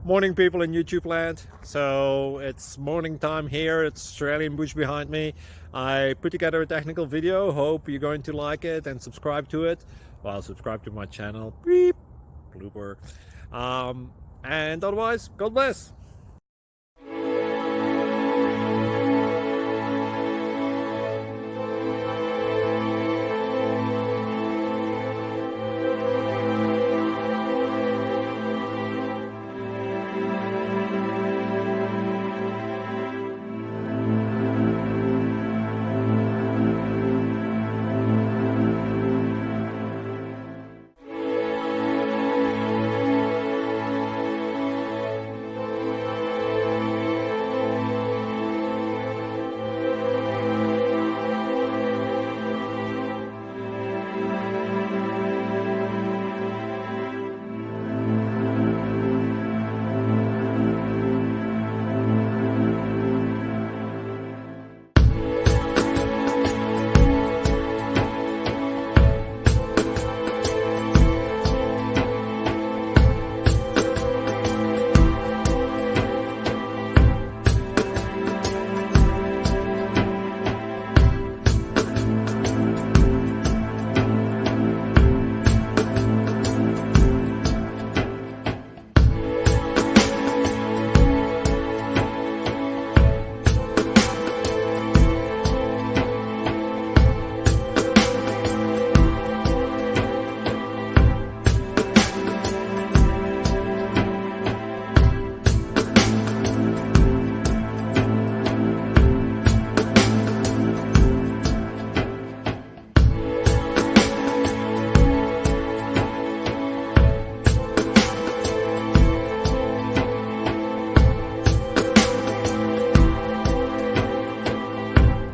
Morning, people in YouTube land. So it's morning time here. It's Australian bush behind me. I put together a technical video. Hope you're going to like it and subscribe to it. Well, subscribe to my channel. Beep. Blooper. And otherwise, God bless.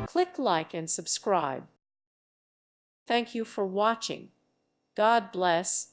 Click like and subscribe. Thank you for watching. God bless.